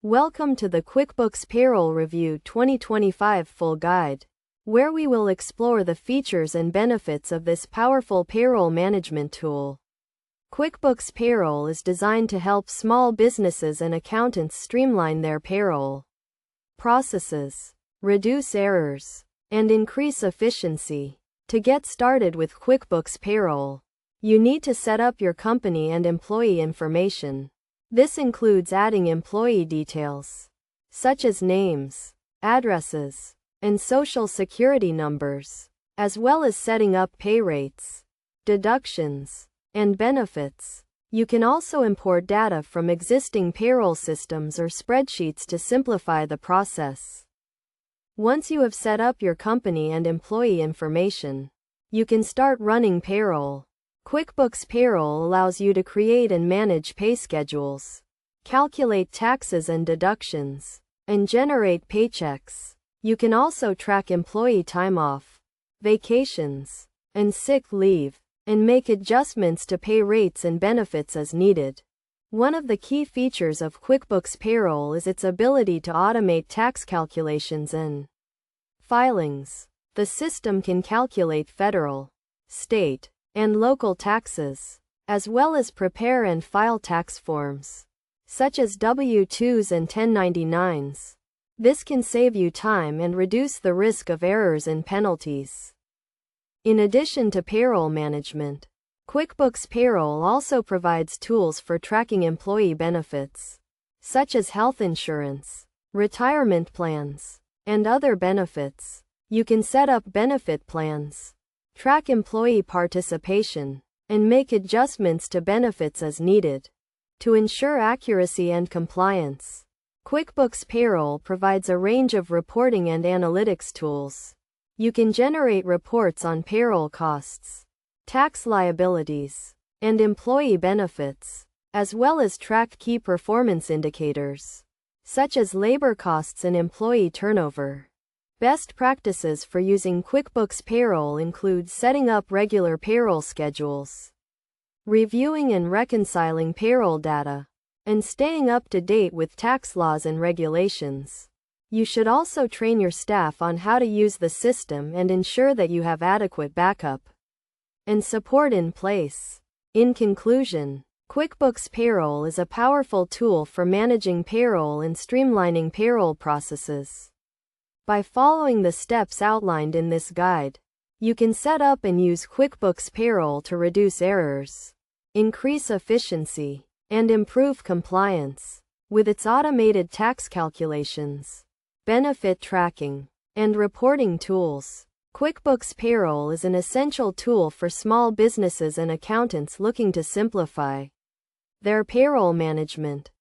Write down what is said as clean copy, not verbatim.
Welcome to the QuickBooks Payroll Review 2025 Full Guide, where we will explore the features and benefits of this powerful payroll management tool. QuickBooks Payroll is designed to help small businesses and accountants streamline their payroll processes, reduce errors, and increase efficiency. To get started with QuickBooks Payroll, you need to set up your company and employee information. This includes adding employee details, such as names, addresses, and social security numbers, as well as setting up pay rates, deductions, and benefits. You can also import data from existing payroll systems or spreadsheets to simplify the process. Once you have set up your company and employee information, you can start running payroll. QuickBooks Payroll allows you to create and manage pay schedules, calculate taxes and deductions, and generate paychecks. You can also track employee time off, vacations, and sick leave, and make adjustments to pay rates and benefits as needed. One of the key features of QuickBooks Payroll is its ability to automate tax calculations and filings. The system can calculate federal, state, and local taxes, as well as prepare and file tax forms, such as W-2s and 1099s. This can save you time and reduce the risk of errors and penalties. In addition to payroll management, QuickBooks Payroll also provides tools for tracking employee benefits, such as health insurance, retirement plans, and other benefits. You can set up benefit plans, track employee participation, and make adjustments to benefits as needed. To ensure accuracy and compliance, QuickBooks Payroll provides a range of reporting and analytics tools. You can generate reports on payroll costs, tax liabilities, and employee benefits, as well as track key performance indicators, such as labor costs and employee turnover. Best practices for using QuickBooks Payroll include setting up regular payroll schedules, reviewing and reconciling payroll data, and staying up to date with tax laws and regulations. You should also train your staff on how to use the system and ensure that you have adequate backup and support in place. In conclusion, QuickBooks Payroll is a powerful tool for managing payroll and streamlining payroll processes. By following the steps outlined in this guide, you can set up and use QuickBooks Payroll to reduce errors, increase efficiency, and improve compliance. With its automated tax calculations, benefit tracking, and reporting tools, QuickBooks Payroll is an essential tool for small businesses and accountants looking to simplify their payroll management.